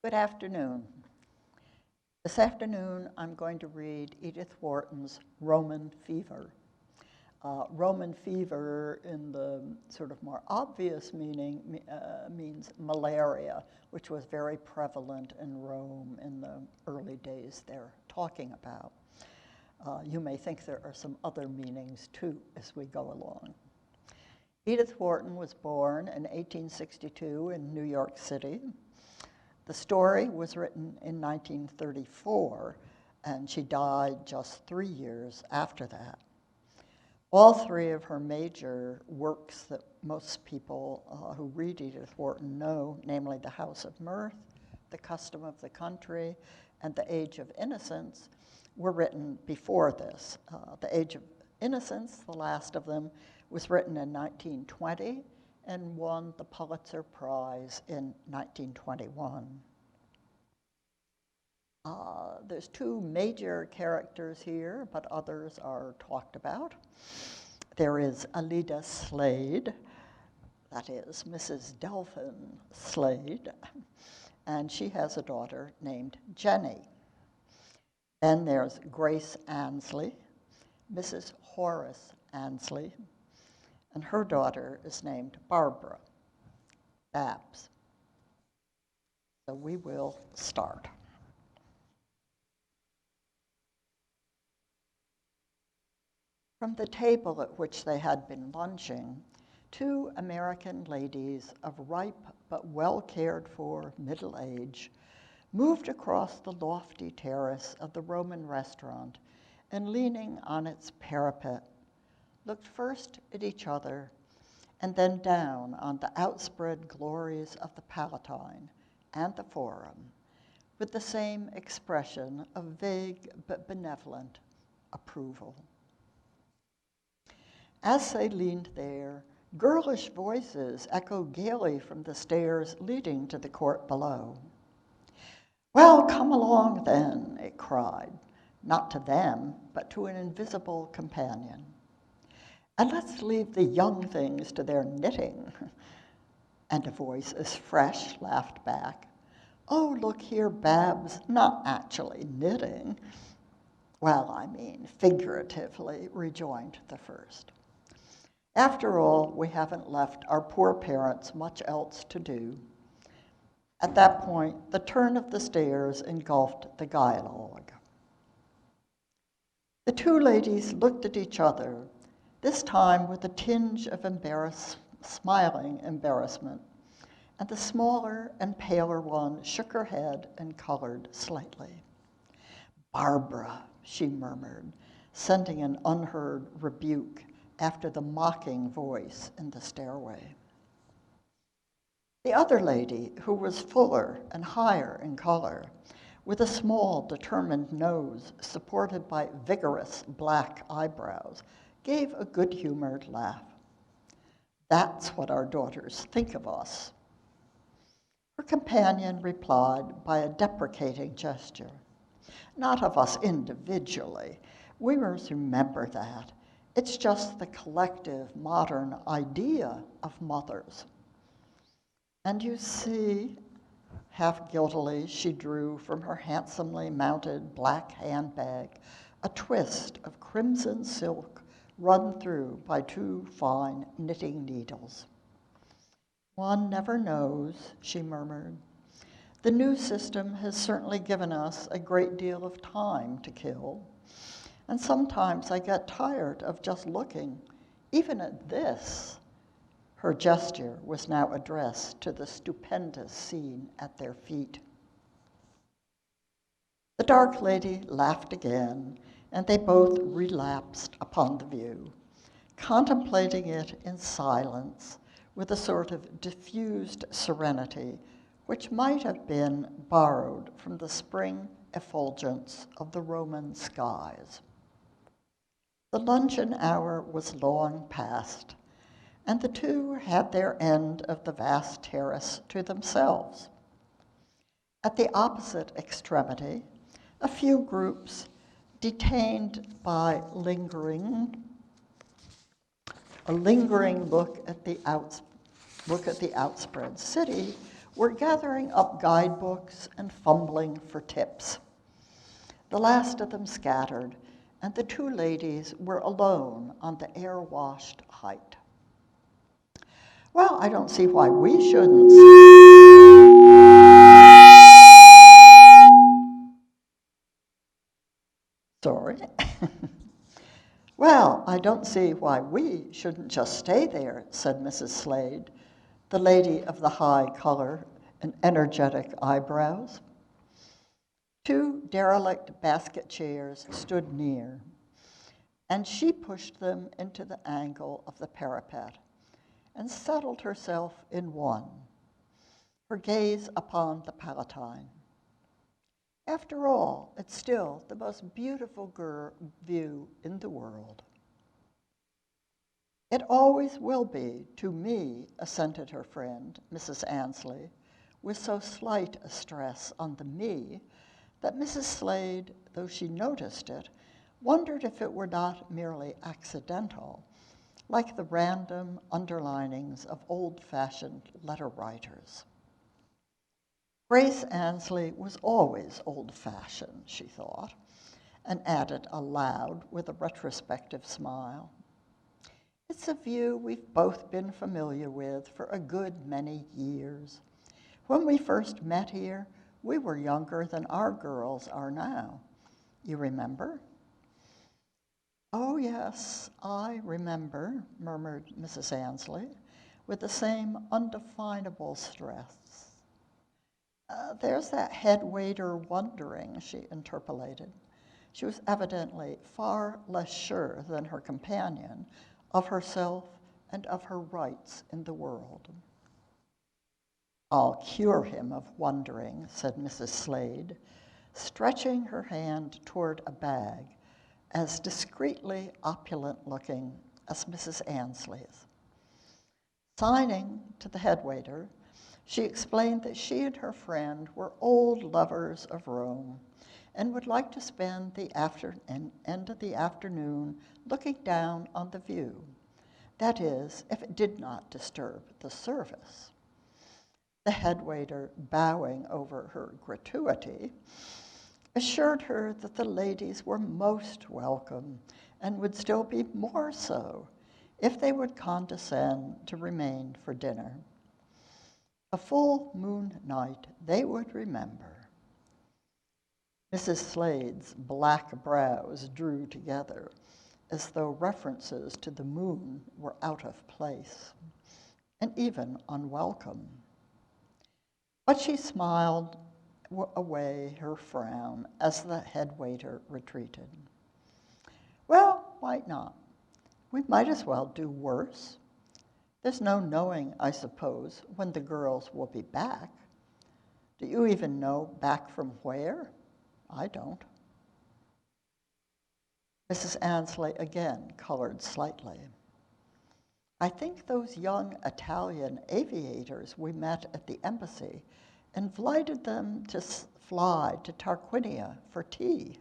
Good afternoon. This afternoon, I'm going to read Edith Wharton's Roman Fever. Roman fever, in the sort of more obvious meaning, means malaria, which was very prevalent in Rome in the early days they're talking about. You may think there are some other meanings, too, as we go along. Edith Wharton was born in 1862 in New York City. The story was written in 1934, and she died just 3 years after that. All three of her major works that most people who read Edith Wharton know, namely The House of Mirth, The Custom of the Country, and The Age of Innocence, were written before this. The Age of Innocence, the last of them, was written in 1920 and won the Pulitzer Prize in 1921. There's two major characters here, but others are talked about. There is Alida Slade, that is Mrs. Delphin Slade, and she has a daughter named Jenny. Then there's Grace Ansley, Mrs. Horace Ansley, and her daughter is named Barbara Babs. So we will start. From the table at which they had been lunching, two American ladies of ripe but well-cared-for middle age moved across the lofty terrace of the Roman restaurant and, leaning on its parapet, looked first at each other and then down on the outspread glories of the Palatine and the Forum with the same expression of vague but benevolent approval. As they leaned there, girlish voices echoed gaily from the stairs leading to the court below. "Well, come along then," it cried, not to them, but to an invisible companion. "And let's leave the young things to their knitting." And a voice as fresh laughed back, "Oh, look here, Babs, not actually knitting." "Well, I mean figuratively," rejoined the first. "After all, we haven't left our poor parents much else to do." At that point, the turn of the stairs engulfed the dialogue. The two ladies looked at each other, this time with a tinge of smiling embarrassment, and the smaller and paler one shook her head and colored slightly. "Barbara," she murmured, sending an unheard rebuke after the mocking voice in the stairway. The other lady, who was fuller and higher in color, with a small, determined nose supported by vigorous black eyebrows, gave a good-humored laugh. "That's what our daughters think of us." Her companion replied by a deprecating gesture. "Not of us individually. We must remember that. It's just the collective modern idea of mothers." "And you see," half guiltily, she drew from her handsomely mounted black handbag a twist of crimson silk run through by two fine knitting needles. "One never knows," she murmured. "The new system has certainly given us a great deal of time to kill. And sometimes I get tired of just looking, even at this." Her gesture was now addressed to the stupendous scene at their feet. The dark lady laughed again, and they both relapsed upon the view, contemplating it in silence with a sort of diffused serenity which might have been borrowed from the spring effulgence of the Roman skies. The luncheon hour was long past, and the two had their end of the vast terrace to themselves. At the opposite extremity, a few groups, detained by a lingering look at the outspread city, were gathering up guidebooks and fumbling for tips. The last of them scattered, and the two ladies were alone on the air-washed height. Well, I don't see why we shouldn't. Sorry. Well, I don't see why we shouldn't just stay there, said Mrs. Slade, the lady of the high color and energetic eyebrows. Two derelict basket chairs stood near, and she pushed them into the angle of the parapet and settled herself in one, her gaze upon the Palatine. After all, it's still the most beautiful view in the world. It always will be to me, assented her friend, Mrs. Ansley, with so slight a stress on the me that Mrs. Slade, though she noticed it, wondered if it were not merely accidental, like the random underlinings of old-fashioned letter writers. Grace Ansley was always old-fashioned, she thought, and added aloud with a retrospective smile. It's a view we've both been familiar with for a good many years. When we first met here, we were younger than our girls are now. You remember? Oh, yes, I remember, murmured Mrs. Ansley, with the same undefinable stress. There's that head waiter wondering, she interpolated. She was evidently far less sure than her companion of herself and of her rights in the world. I'll cure him of wondering, said Mrs. Slade, stretching her hand toward a bag as discreetly opulent-looking as Mrs. Ansley's. Signing to the head waiter, she explained that she and her friend were old lovers of Rome and would like to spend the end of the afternoon looking down on the view. That is, if it did not disturb the service. The head waiter, bowing over her gratuity, assured her that the ladies were most welcome and would still be more so if they would condescend to remain for dinner. A full moon night they would remember. Mrs. Slade's black brows drew together as though references to the moon were out of place and even unwelcome. But she smiled away her frown as the head waiter retreated. Well, why not? We might as well do worse. There's no knowing, I suppose, when the girls will be back. Do you even know back from where? I don't. Mrs. Ansley again colored slightly. I think those young Italian aviators we met at the embassy invited them to fly to Tarquinia for tea.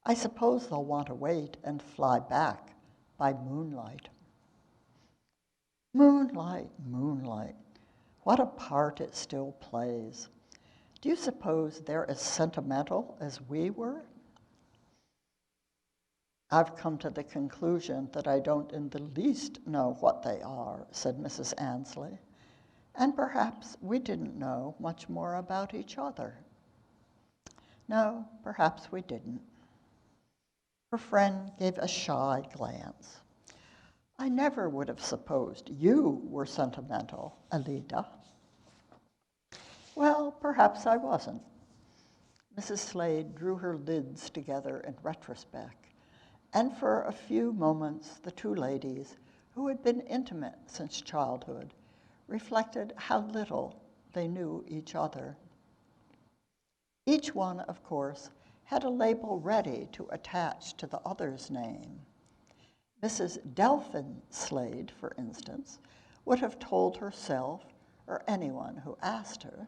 I suppose they'll want to wait and fly back by moonlight. Moonlight, moonlight, what a part it still plays. Do you suppose they're as sentimental as we were? I've come to the conclusion that I don't in the least know what they are, said Mrs. Ansley, and perhaps we didn't know much more about each other. No, perhaps we didn't. Her friend gave a shy glance. I never would have supposed you were sentimental, Alida. Well, perhaps I wasn't. Mrs. Slade drew her lids together in retrospect, and for a few moments the two ladies, who had been intimate since childhood, reflected how little they knew each other. Each one, of course, had a label ready to attach to the other's name. Mrs. Delphin Slade, for instance, would have told herself, or anyone who asked her,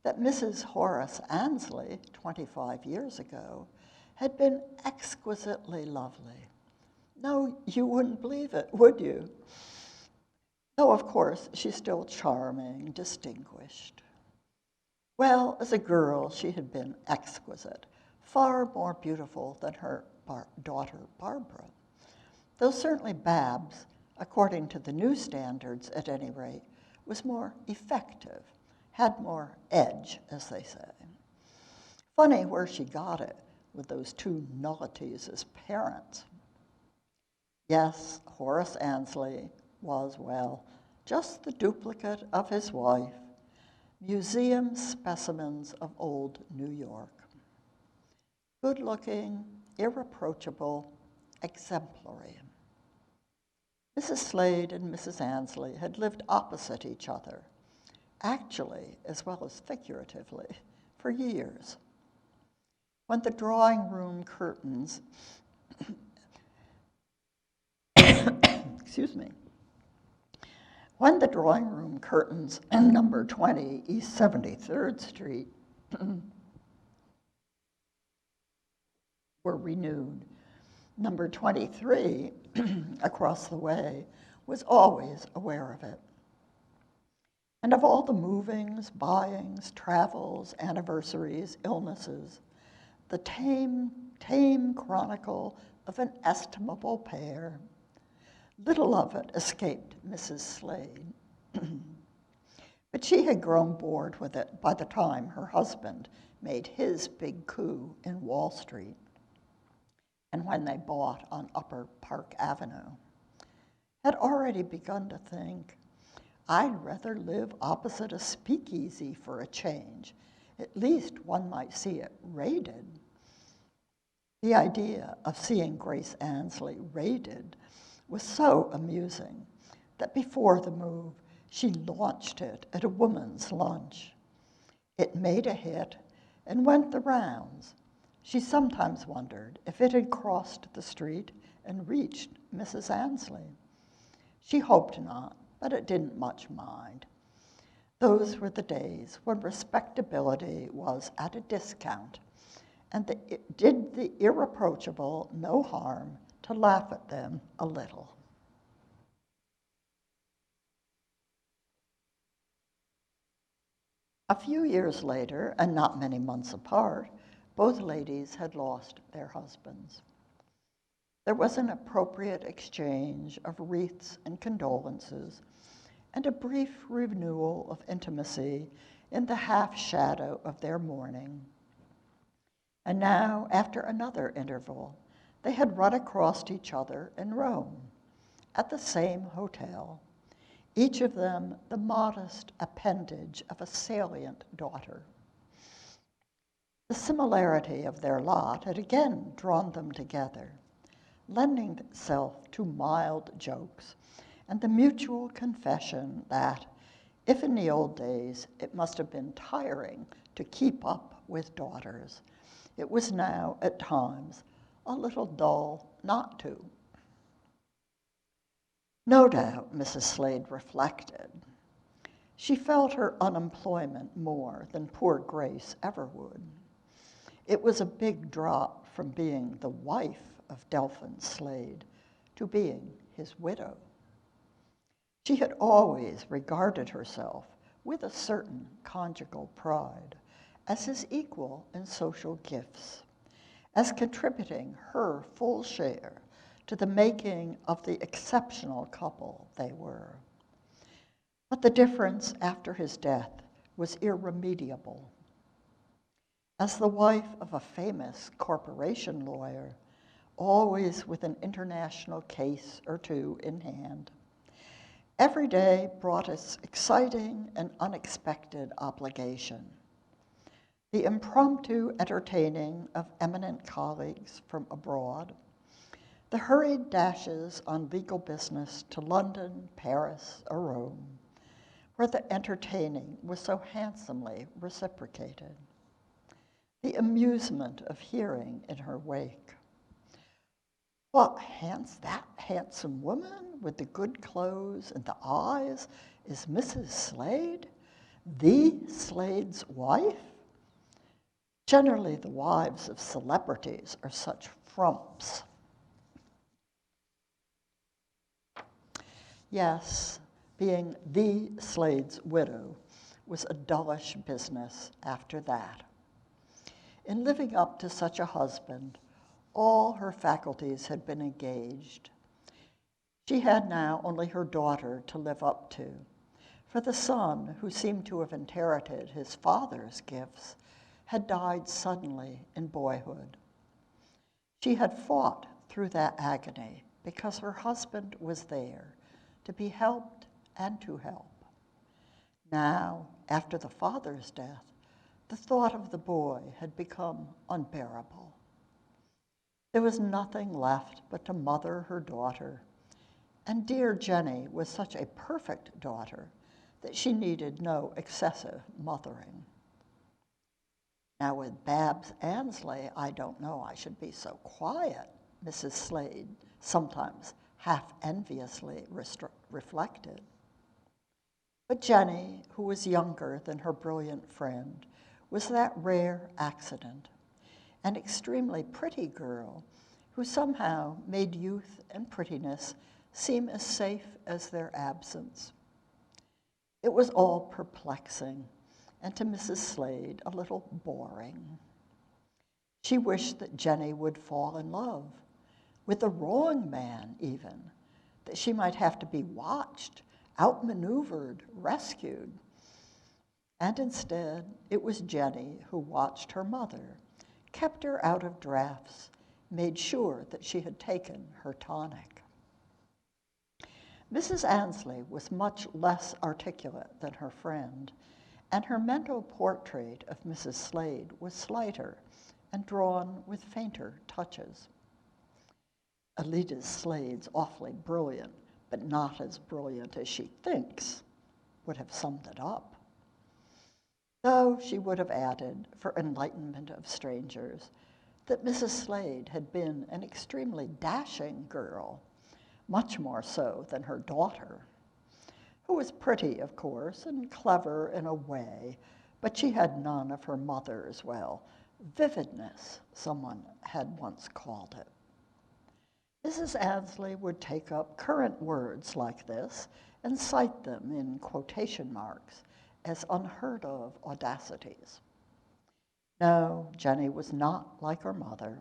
that Mrs. Horace Ansley, 25 years ago, had been exquisitely lovely. No, you wouldn't believe it, would you? Though, of course, she's still charming, distinguished. Well, as a girl, she had been exquisite, far more beautiful than her daughter, Barbara. Though certainly Babs, according to the new standards at any rate, was more effective, had more edge, as they say. Funny where she got it with those two nullities as parents. Yes, Horace Annesley was, well, just the duplicate of his wife, museum specimens of old New York. Good-looking, irreproachable, exemplary. Mrs. Slade and Mrs. Annesley had lived opposite each other, actually as well as figuratively, for years. When the drawing room curtains, excuse me, when the drawing room curtains in number 20 East 73rd Street were renewed, number 23 across the way was always aware of it. And of all the movings, buyings, travels, anniversaries, illnesses, the tame chronicle of an estimable pair, little of it escaped Mrs. Slade. But she had grown bored with it by the time her husband made his big coup in Wall Street and when they bought on Upper Park Avenue, had already begun to think, I'd rather live opposite a speakeasy for a change. At least one might see it raided. The idea of seeing Grace Annesley raided was so amusing that before the move, she launched it at a woman's lunch. It made a hit and went the rounds. She sometimes wondered if it had crossed the street and reached Mrs. Annesley. She hoped not, but it didn't much mind. Those were the days when respectability was at a discount, and it did the irreproachable no harm to laugh at them a little. A few years later, and not many months apart, both ladies had lost their husbands. There was an appropriate exchange of wreaths and condolences, and a brief renewal of intimacy in the half-shadow of their mourning. And now, after another interval, they had run across each other in Rome, at the same hotel, each of them the modest appendage of a salient daughter. The similarity of their lot had again drawn them together, lending itself to mild jokes and the mutual confession that, if in the old days it must have been tiring to keep up with daughters, it was now, at times, a little dull not to. No doubt, Mrs. Slade reflected, she felt her unemployment more than poor Grace ever would. It was a big drop from being the wife of Delphin Slade to being his widow. She had always regarded herself with a certain conjugal pride as his equal in social gifts, as contributing her full share to the making of the exceptional couple they were. But the difference after his death was irremediable. As the wife of a famous corporation lawyer, always with an international case or two in hand, every day brought us exciting and unexpected obligation. The impromptu entertaining of eminent colleagues from abroad, the hurried dashes on legal business to London, Paris, or Rome, where the entertaining was so handsomely reciprocated. The amusement of hearing in her wake, "What, that handsome woman with the good clothes and the eyes is Mrs. Slade, the Slade's wife?" Generally, the wives of celebrities are such frumps. Yes, being the Slade's widow was a dullish business after that. In living up to such a husband, all her faculties had been engaged. She had now only her daughter to live up to, for the son, who seemed to have inherited his father's gifts, had died suddenly in boyhood. She had fought through that agony because her husband was there to be helped and to help. Now, after the father's death, the thought of the boy had become unbearable. There was nothing left but to mother her daughter, and dear Jenny was such a perfect daughter that she needed no excessive mothering. Now with Babs Ansley, I don't know I should be so quiet, Mrs. Slade sometimes half enviously reflected. But Jenny, who was younger than her brilliant friend, was that rare accident, an extremely pretty girl who somehow made youth and prettiness seem as safe as their absence. It was all perplexing, and to Mrs. Slade, a little boring. She wished that Jenny would fall in love, with the wrong man even, that she might have to be watched, outmaneuvered, rescued. And instead, it was Jenny who watched her mother, kept her out of drafts, made sure that she had taken her tonic. Mrs. Ansley was much less articulate than her friend, and her mental portrait of Mrs. Slade was slighter and drawn with fainter touches. Alida Slade's awfully brilliant, but not as brilliant as she thinks, would have summed it up. Though she would have added, for enlightenment of strangers, that Mrs. Slade had been an extremely dashing girl, much more so than her daughter, who was pretty, of course, and clever in a way, but she had none of her mother's, well, vividness, someone had once called it. Mrs. Ansley would take up current words like this and cite them in quotation marks as unheard of audacities. No, Jenny was not like her mother.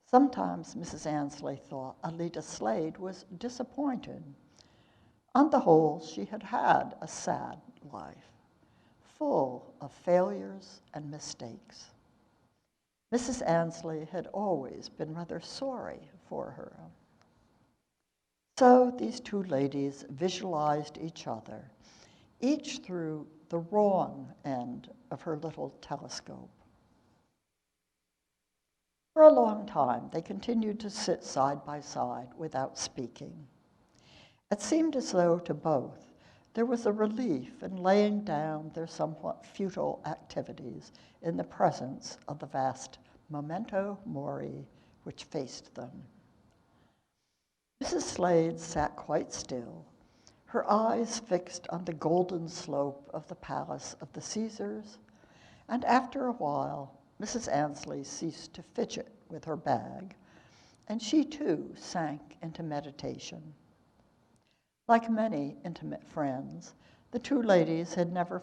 Sometimes Mrs. Ansley thought Alida Slade was disappointed. On the whole, she had had a sad life, full of failures and mistakes. Mrs. Ansley had always been rather sorry for her. So these two ladies visualized each other, each through the wrong end of her little telescope. For a long time, they continued to sit side by side without speaking. It seemed as though to both there was a relief in laying down their somewhat futile activities in the presence of the vast memento mori which faced them. Mrs. Slade sat quite still, her eyes fixed on the golden slope of the palace of the Caesars, and after a while, Mrs. Ansley ceased to fidget with her bag, and she too sank into meditation. Like many intimate friends, the two ladies had never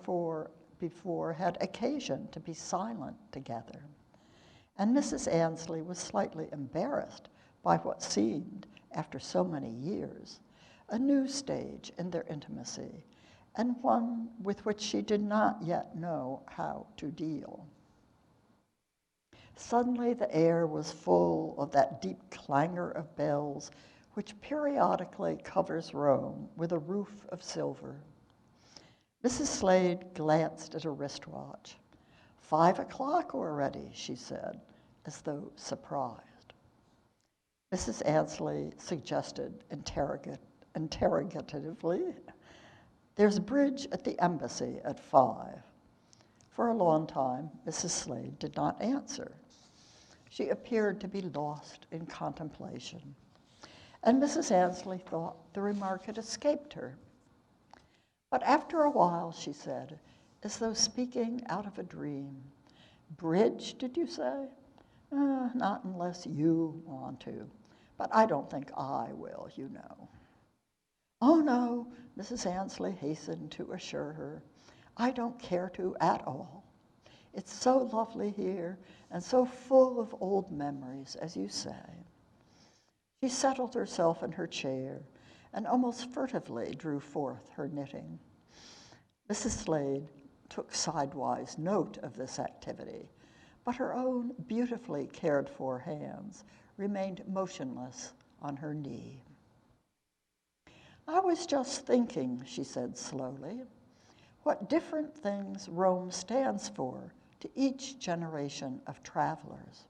before had occasion to be silent together, and Mrs. Ansley was slightly embarrassed by what seemed, after so many years, a new stage in their intimacy, and one with which she did not yet know how to deal. Suddenly the air was full of that deep clangor of bells which periodically covers Rome with a roof of silver. Mrs. Slade glanced at her wristwatch. 5 o'clock already, she said, as though surprised. Mrs. Ansley suggested interrogatively, "There's bridge at the embassy at 5. For a long time, Mrs. Slade did not answer. She appeared to be lost in contemplation, and Mrs. Ansley thought the remark had escaped her. But after a while, she said, as though speaking out of a dream, "Bridge, did you say? Not unless you want to, but I don't think I will, you know." Oh no, Mrs. Ansley hastened to assure her. I don't care to at all. It's so lovely here and so full of old memories, as you say. She settled herself in her chair and almost furtively drew forth her knitting. Mrs. Slade took sidewise note of this activity, but her own beautifully cared-for hands remained motionless on her knee. I was just thinking, she said slowly, what different things Rome stands for to each generation of travelers.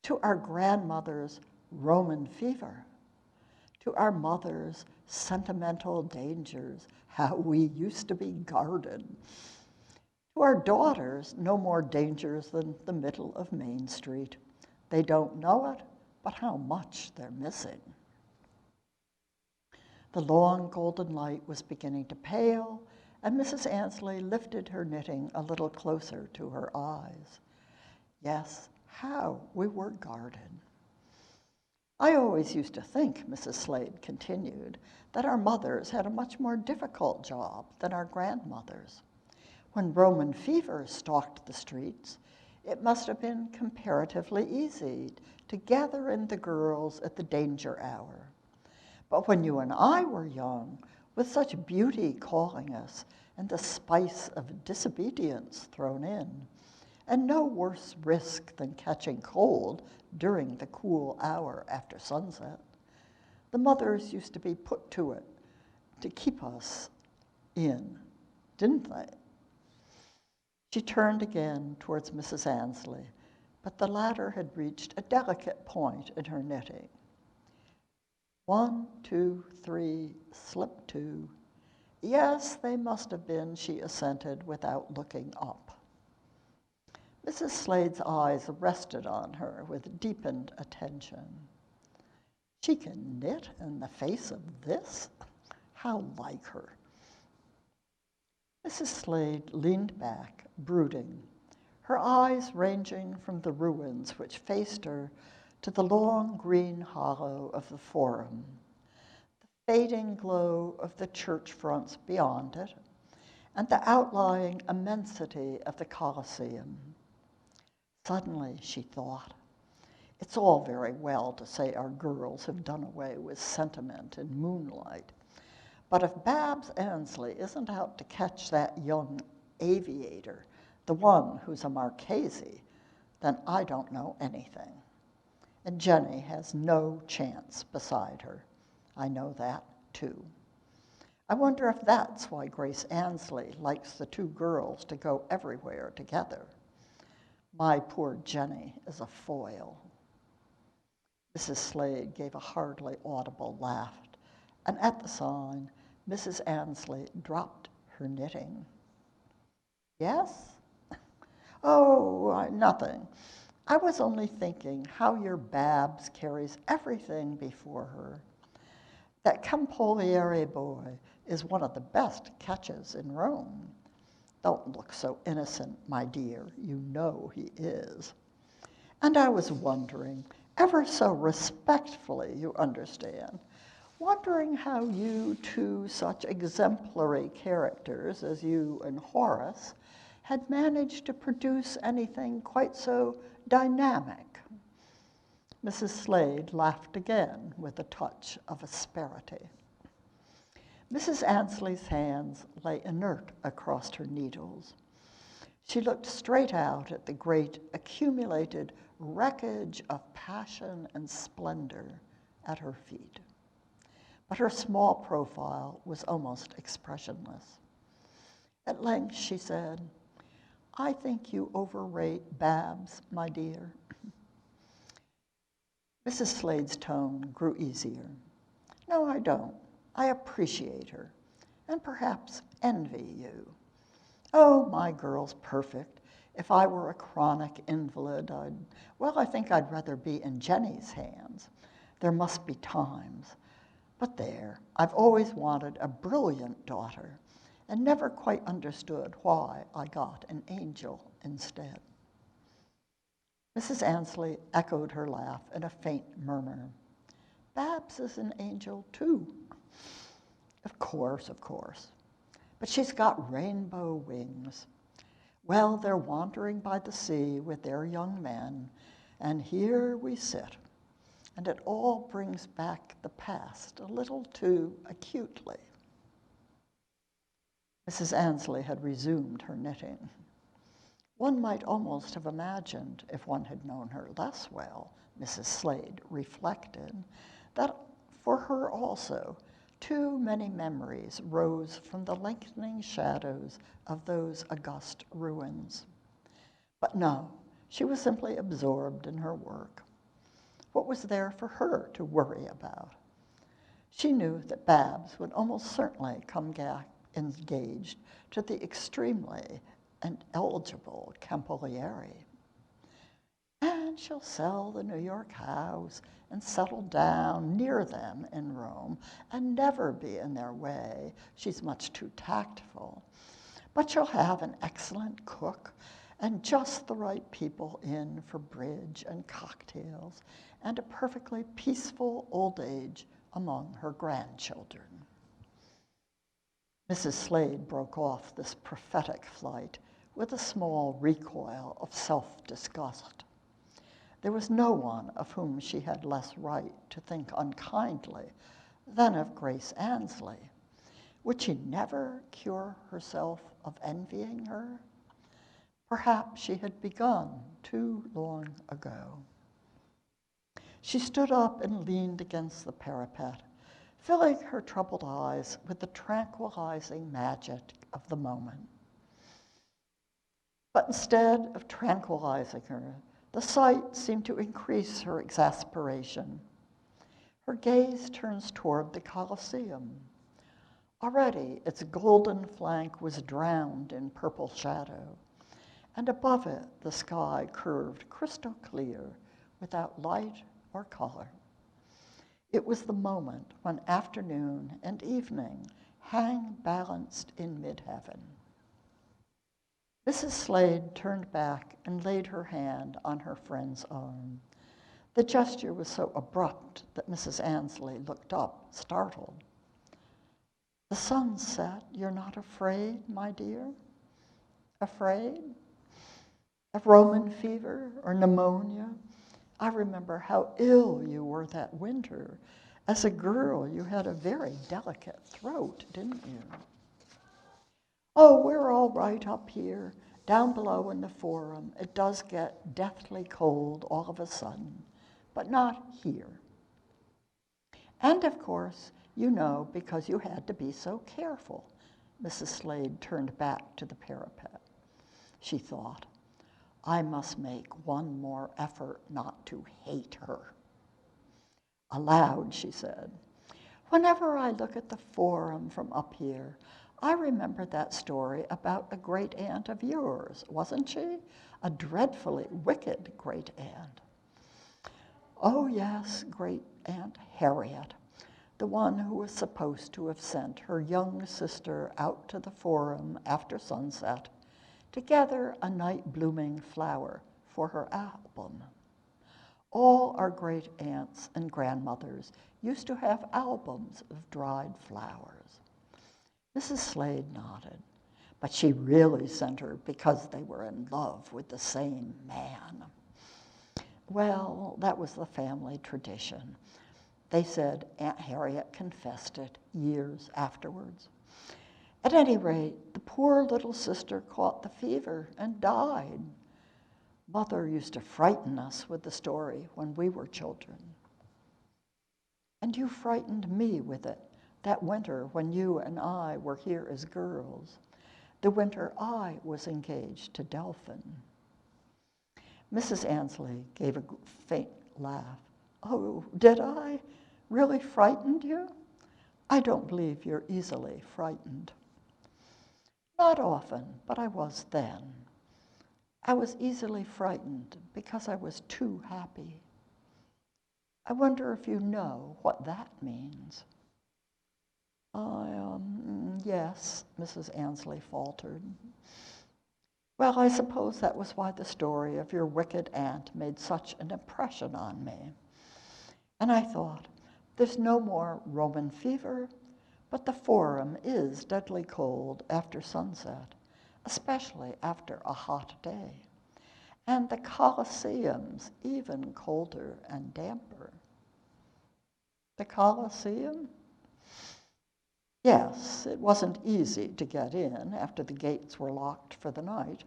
To our grandmothers, Roman fever. To our mothers, sentimental dangers, how we used to be guarded. To our daughters, no more dangers than the middle of Main Street. They don't know it, but how much they're missing. The long golden light was beginning to pale, and Mrs. Ansley lifted her knitting a little closer to her eyes. Yes, how we were guarded. I always used to think, Mrs. Slade continued, that our mothers had a much more difficult job than our grandmothers. When Roman fever stalked the streets, it must have been comparatively easy to gather in the girls at the danger hour. But when you and I were young, with such beauty calling us and the spice of disobedience thrown in, and no worse risk than catching cold during the cool hour after sunset, the mothers used to be put to it to keep us in, didn't they? She turned again towards Mrs. Ansley, but the latter had reached a delicate point in her knitting. 1, 2, 3, slip 2. Yes, they must have been, she assented without looking up. Mrs. Slade's eyes rested on her with deepened attention. She can knit in the face of this? How like her. Mrs. Slade leaned back, brooding, her eyes ranging from the ruins which faced her to the long green hollow of the Forum, the fading glow of the church fronts beyond it, and the outlying immensity of the Colosseum. Suddenly, she thought, it's all very well to say our girls have done away with sentiment and moonlight, but if Babs Ansley isn't out to catch that young aviator, the one who's a Marchese, then I don't know anything. And Jenny has no chance beside her. I know that, too. I wonder if that's why Grace Ansley likes the two girls to go everywhere together. My poor Jenny is a foil. Mrs. Slade gave a hardly audible laugh, and at the sign, Mrs. Ansley dropped her knitting. Yes? Oh, nothing. I was only thinking how your Babs carries everything before her. That Campoliere boy is one of the best catches in Rome. Don't look so innocent, my dear. You know he is. And I was wondering, ever so respectfully, you understand, wondering how you two such exemplary characters as you and Horace had managed to produce anything quite so dynamic. Mrs. Slade laughed again with a touch of asperity. Mrs. Ansley's hands lay inert across her needles. She looked straight out at the great accumulated wreckage of passion and splendor at her feet. But her small profile was almost expressionless. At length she said, I think you overrate Babs, my dear. Mrs. Slade's tone grew easier. No, I don't. I appreciate her, and perhaps envy you. Oh, my girl's perfect. If I were a chronic invalid, I think I'd rather be in Jenny's hands. There must be times. But there, I've always wanted a brilliant daughter and never quite understood why I got an angel instead. Mrs. Ansley echoed her laugh in a faint murmur. Babs is an angel, too. Of course, of course. But she's got rainbow wings. Well, they're wandering by the sea with their young men, and here we sit. And it all brings back the past a little too acutely. Mrs. Annesley had resumed her knitting. One might almost have imagined, if one had known her less well, Mrs. Slade reflected, that for her also too many memories rose from the lengthening shadows of those august ruins. But no, she was simply absorbed in her work. What was there for her to worry about? She knew that Babs would almost certainly come engaged to the extremely and eligible Campolieri. And she'll sell the New York house and settle down near them in Rome and never be in their way. She's much too tactful. But she'll have an excellent cook and just the right people in for bridge and cocktails and a perfectly peaceful old age among her grandchildren. Mrs. Slade broke off this prophetic flight with a small recoil of self-disgust. There was no one of whom she had less right to think unkindly than of Grace Annesley. Would she never cure herself of envying her? Perhaps she had begun too long ago. She stood up and leaned against the parapet, filling her troubled eyes with the tranquilizing magic of the moment. But instead of tranquilizing her, the sight seemed to increase her exasperation. Her gaze turns toward the Colosseum. Already its golden flank was drowned in purple shadow, and above it the sky curved crystal clear without light or color. It was the moment when afternoon and evening hang balanced in mid-heaven. Mrs. Slade turned back and laid her hand on her friend's arm. The gesture was so abrupt that Mrs. Annesley looked up, startled. "The sun's set. You're not afraid, my dear? Afraid? Of Roman fever or pneumonia? I remember how ill you were that winter. As a girl, you had a very delicate throat, didn't you?" "Oh, we're all right up here. Down below in the Forum, it does get deathly cold all of a sudden, but not here. And of course, you know, because you had to be so careful." Mrs. Slade turned back to the parapet. She thought, "I must make one more effort not to hate her." Aloud, she said, "Whenever I look at the Forum from up here, I remember that story about a great aunt of yours, wasn't she? A dreadfully wicked great aunt." "Oh, yes, great Aunt Harriet, the one who was supposed to have sent her young sister out to the Forum after sunset to gather a night-blooming flower for her album. All our great aunts and grandmothers used to have albums of dried flowers." Mrs. Slade nodded, but she really sent her because they were in love with the same man. Well, that was the family tradition. They said Aunt Harriet confessed it years afterwards. At any rate, the poor little sister caught the fever and died. Mother used to frighten us with the story when we were children. And you frightened me with it that winter when you and I were here as girls, the winter I was engaged to Delphin. Mrs. Annesley gave a faint laugh. "Oh, did I? Really frightened you? I don't believe you're easily frightened." "Not often, but I was then. I was easily frightened because I was too happy. I wonder if you know what that means." Yes," Mrs. Annesley faltered. "Well, I suppose that was why the story of your wicked aunt made such an impression on me. And I thought, there's no more Roman fever, but the Forum is deadly cold after sunset, especially after a hot day, and the Colosseum's even colder and damper. The Colosseum? Yes, it wasn't easy to get in after the gates were locked for the night.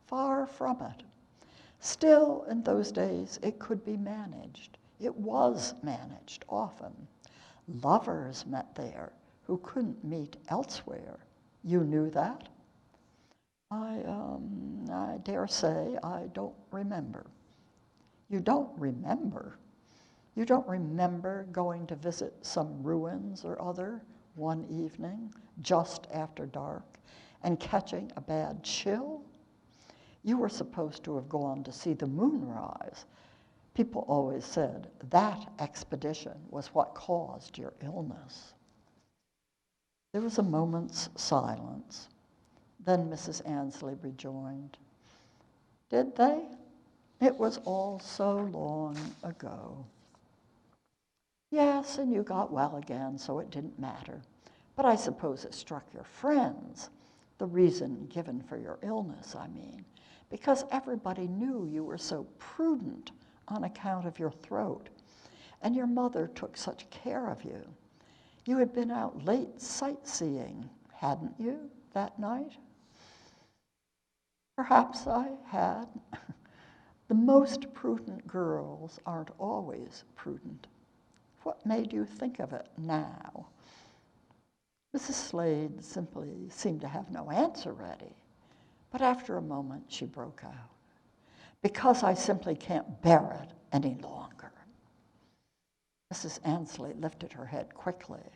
Far from it. Still, in those days, it could be managed. It was managed often. Lovers met there who couldn't meet elsewhere. You knew that? I dare say I don't remember. You don't remember? You don't remember going to visit some ruins or other one evening, just after dark, and catching a bad chill? You were supposed to have gone to see the moonrise. People always said that expedition was what caused your illness. There was a moment's silence. Then Mrs. Ansley rejoined, "Did they? It was all so long ago." "Yes, and you got well again, so it didn't matter. But I suppose it struck your friends, the reason given for your illness, I mean, because everybody knew you were so prudent on account of your throat, and your mother took such care of you. You had been out late sightseeing, hadn't you, that night?" "Perhaps I had." The most prudent girls aren't always prudent. What made you think of it now? Mrs. Slade simply seemed to have no answer ready, but after a moment she broke out, "Because I simply can't bear it any longer." Mrs. Ansley lifted her head quickly.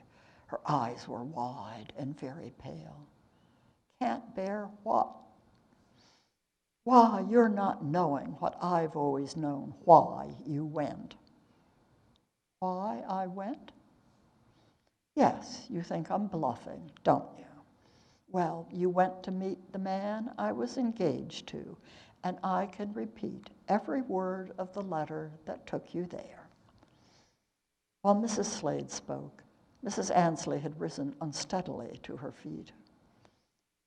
Her eyes were wide and very pale. "Can't bear what?" "Why, you're not knowing what I've always known, why you went." "Why I went?" "Yes, you think I'm bluffing, don't you? Well, you went to meet the man I was engaged to, and I can repeat every word of the letter that took you there." While Mrs. Slade spoke, Mrs. Ansley had risen unsteadily to her feet.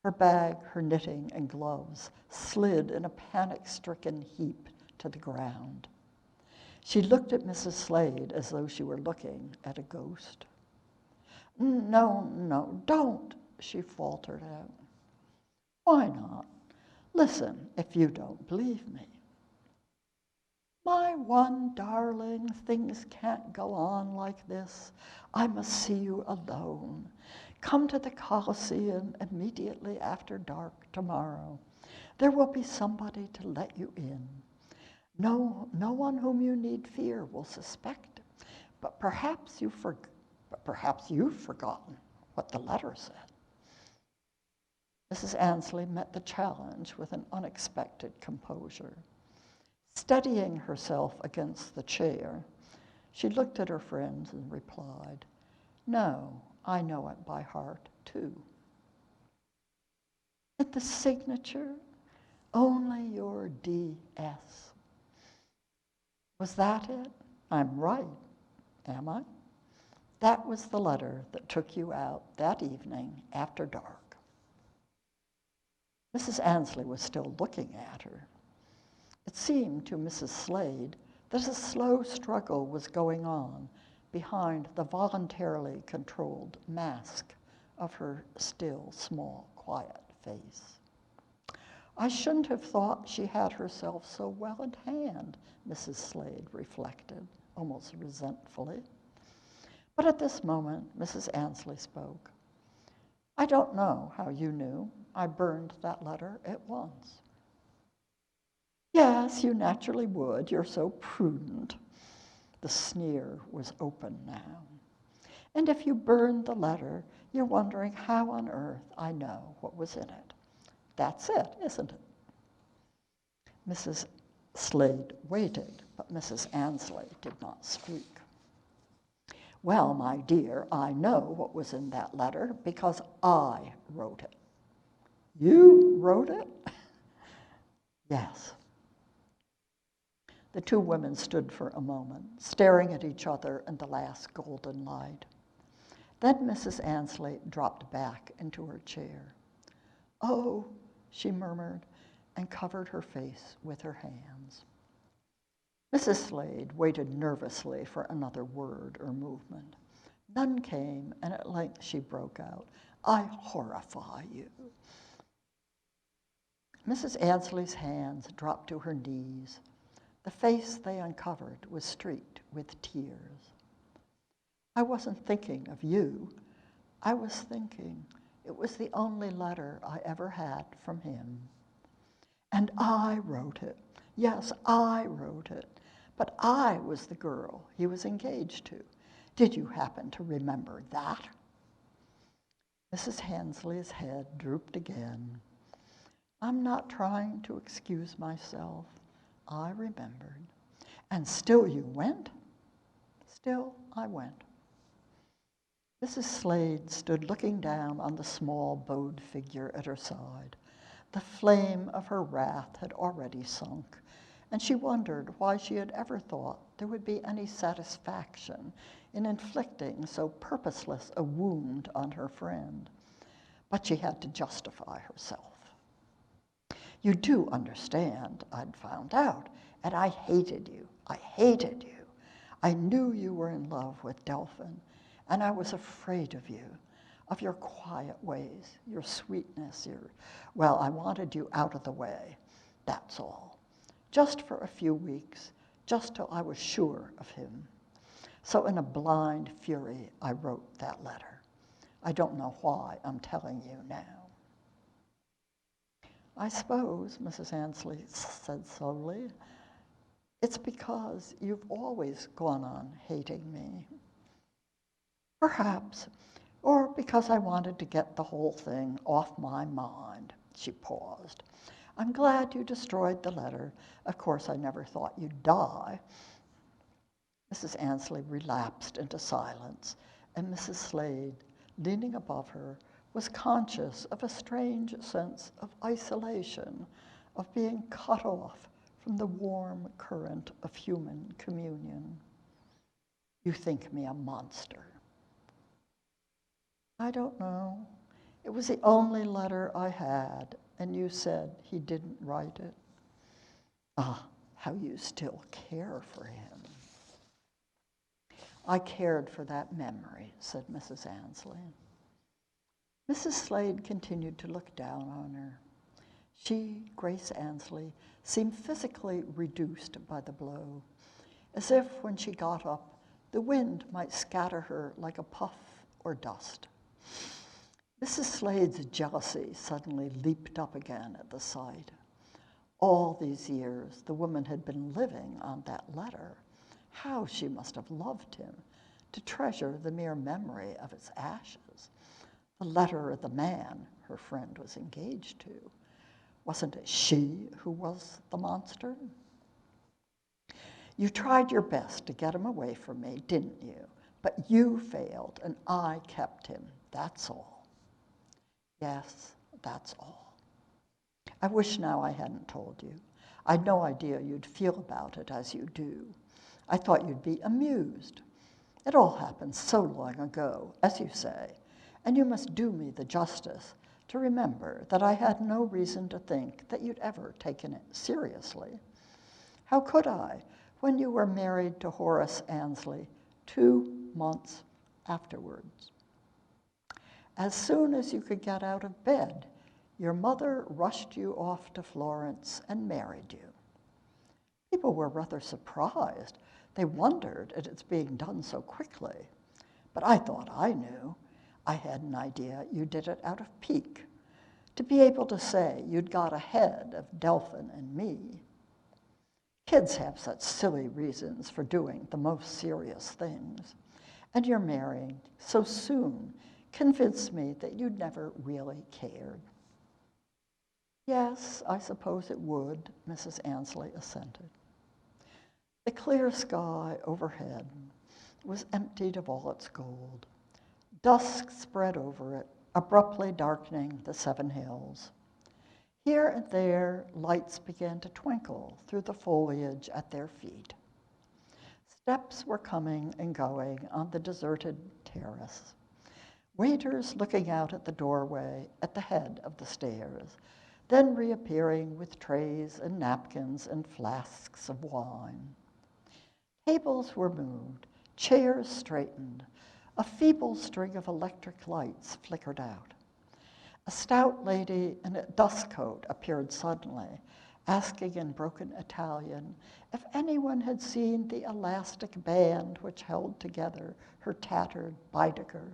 Her bag, her knitting, and gloves slid in a panic-stricken heap to the ground. She looked at Mrs. Slade as though she were looking at a ghost. "No, no, don't," she faltered out. "Why not? Listen, if you don't believe me." "My one darling, things can't go on like this. I must see you alone. Come to the Colosseum immediately after dark tomorrow. There will be somebody to let you in. No one whom you need fear will suspect, but perhaps you've forgotten what the letter said." Mrs. Ansley met the challenge with an unexpected composure. Steadying herself against the chair, she looked at her friends and replied, "No, I know it by heart, too." "And the signature? Only your D.S. Was that it? I'm right, am I? That was the letter that took you out that evening after dark." Mrs. Ansley was still looking at her. It seemed to Mrs. Slade that a slow struggle was going on behind the voluntarily controlled mask of her still, small, quiet face. "I shouldn't have thought she had herself so well in hand," Mrs. Slade reflected, almost resentfully. But at this moment, Mrs. Ansley spoke. "I don't know how you knew. I burned that letter at once." "Yes, you naturally would. You're so prudent." The sneer was open now. "And if you burned the letter, you're wondering how on earth I know what was in it. That's it, isn't it?" Mrs. Slade waited, but Mrs. Ansley did not speak. "Well, my dear, I know what was in that letter because I wrote it." "You wrote it?" "Yes." The two women stood for a moment, staring at each other in the last golden light. Then Mrs. Ansley dropped back into her chair. "Oh," she murmured, and covered her face with her hands. Mrs. Slade waited nervously for another word or movement. None came, and at length she broke out, "I horrify you." Mrs. Ansley's hands dropped to her knees. The face they uncovered was streaked with tears. "I wasn't thinking of you. I was thinking it was the only letter I ever had from him. And I wrote it. Yes, I wrote it. But I was the girl he was engaged to. Did you happen to remember that?" Mrs. Ansley's head drooped again. "I'm not trying to excuse myself. I remembered. And still you went?" "Still I went." Mrs. Slade stood looking down on the small, bowed figure at her side. The flame of her wrath had already sunk, and she wondered why she had ever thought there would be any satisfaction in inflicting so purposeless a wound on her friend. But she had to justify herself. "You do understand, I'd found out, and I hated you. I hated you. I knew you were in love with Delphin, and I was afraid of you, of your quiet ways, your sweetness, well, I wanted you out of the way, that's all. Just for a few weeks, just till I was sure of him. So in a blind fury, I wrote that letter. I don't know why I'm telling you now." "I suppose," Mrs. Ansley said slowly, "it's because you've always gone on hating me." "Perhaps, or because I wanted to get the whole thing off my mind." She paused. "I'm glad you destroyed the letter. Of course, I never thought you'd die." Mrs. Ansley relapsed into silence, and Mrs. Slade, leaning above her, was conscious of a strange sense of isolation, of being cut off from the warm current of human communion. "You think me a monster." "I don't know. It was the only letter I had, and you said he didn't write it." "Ah, how you still care for him." "I cared for that memory," said Mrs. Ansley. Mrs. Slade continued to look down on her. She, Grace Ansley, seemed physically reduced by the blow, as if when she got up, the wind might scatter her like a puff or dust. Mrs. Slade's jealousy suddenly leaped up again at the sight. All these years, the woman had been living on that letter. How she must have loved him, to treasure the mere memory of its ashes. The letter of the man her friend was engaged to. Wasn't it she who was the monster? "You tried your best to get him away from me, didn't you? But you failed, and I kept him. That's all." "Yes, that's all. I wish now I hadn't told you. I'd no idea you'd feel about it as you do. I thought you'd be amused. It all happened so long ago, as you say, and you must do me the justice to remember that I had no reason to think that you'd ever taken it seriously. How could I, when you were married to Horace Ansley 2 months afterwards? As soon as you could get out of bed, your mother rushed you off to Florence and married you. People were rather surprised. They wondered at its being done so quickly. But I thought I knew. I had an idea you did it out of pique, to be able to say you'd got ahead of Delphin and me. Kids have such silly reasons for doing the most serious things. And your marrying so soon convinced me that you'd never really cared." "Yes, I suppose it would," Mrs. Ansley assented. The clear sky overhead was emptied of all its gold. Dusk spread over it, abruptly darkening the 7 hills. Here and there, lights began to twinkle through the foliage at their feet. Steps were coming and going on the deserted terrace. waiters looking out at the doorway at the head of the stairs, then reappearing with trays and napkins and flasks of wine. Tables were moved, chairs straightened, a feeble string of electric lights flickered out. A stout lady in a dust coat appeared suddenly, asking in broken Italian if anyone had seen the elastic band which held together her tattered Baedeker.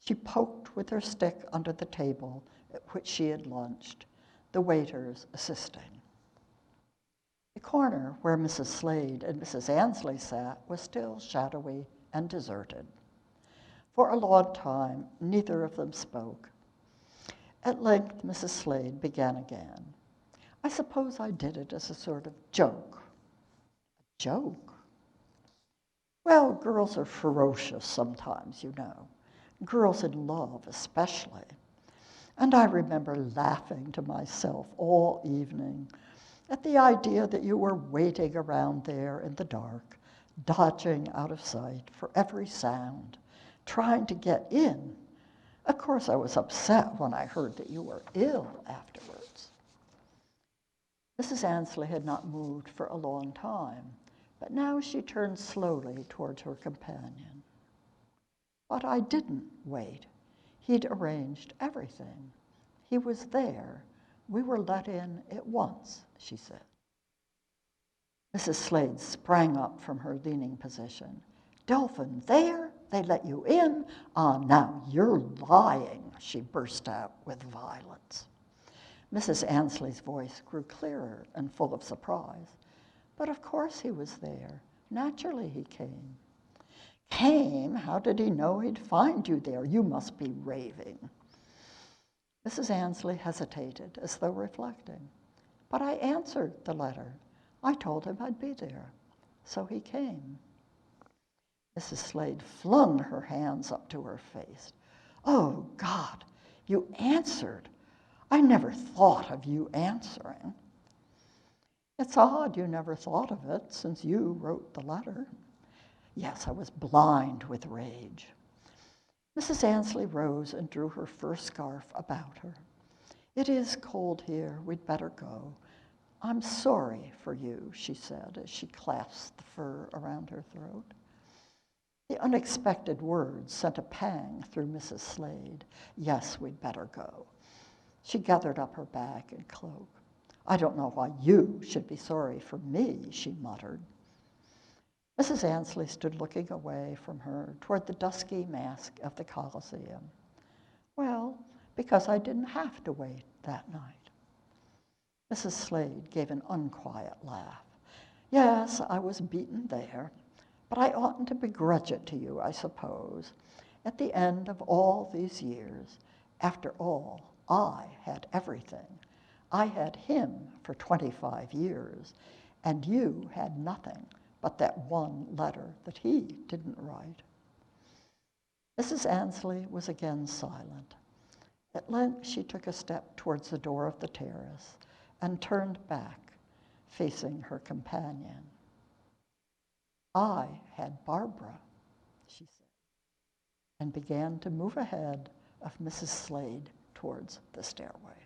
She poked with her stick under the table at which she had lunched, the waiters assisting. The corner where Mrs. Slade and Mrs. Ansley sat was still shadowy and deserted. For a long time, neither of them spoke. At length, Mrs. Slade began again. I suppose I did it as a sort of joke. A joke? Well, girls are ferocious sometimes, you know. Girls in love, especially. And I remember laughing to myself all evening at the idea that you were waiting around there in the dark, dodging out of sight for every sound, trying to get in. Of course, I was upset when I heard that you were ill afterwards. Mrs. Ansley had not moved for a long time, but now she turned slowly towards her companion. But I didn't wait. He'd arranged everything. He was there. We were let in at once, she said. Mrs. Slade sprang up from her leaning position. Delphin, there? They let you in? Ah, now you're lying, she burst out with violence. Mrs. Ansley's voice grew clearer and full of surprise. But of course he was there. Naturally he came. Came? How did he know he'd find you there? You must be raving. Mrs. Ansley hesitated, as though reflecting. But I answered the letter. I told him I'd be there. So he came. Mrs. Slade flung her hands up to her face. Oh, God, you answered. I never thought of you answering. It's odd you never thought of it since you wrote the letter. Yes, I was blind with rage. Mrs. Ansley rose and drew her fur scarf about her. It is cold here. We'd better go. I'm sorry for you, she said as she clasped the fur around her throat. The unexpected words sent a pang through Mrs. Slade. Yes, we'd better go. She gathered up her bag and cloak. I don't know why you should be sorry for me, she muttered. Mrs. Ansley stood looking away from her toward the dusky mask of the Colosseum. Well, because I didn't have to wait that night. Mrs. Slade gave an unquiet laugh. Yes, I was beaten there, but I oughtn't to begrudge it to you, I suppose. At the end of all these years, after all, I had everything. I had him for 25 years, and you had nothing but that one letter that he didn't write. Mrs. Ansley was again silent. At length she took a step towards the door of the terrace and turned back, facing her companion. I had Barbara, she said, and began to move ahead of Mrs. Slade towards the stairway.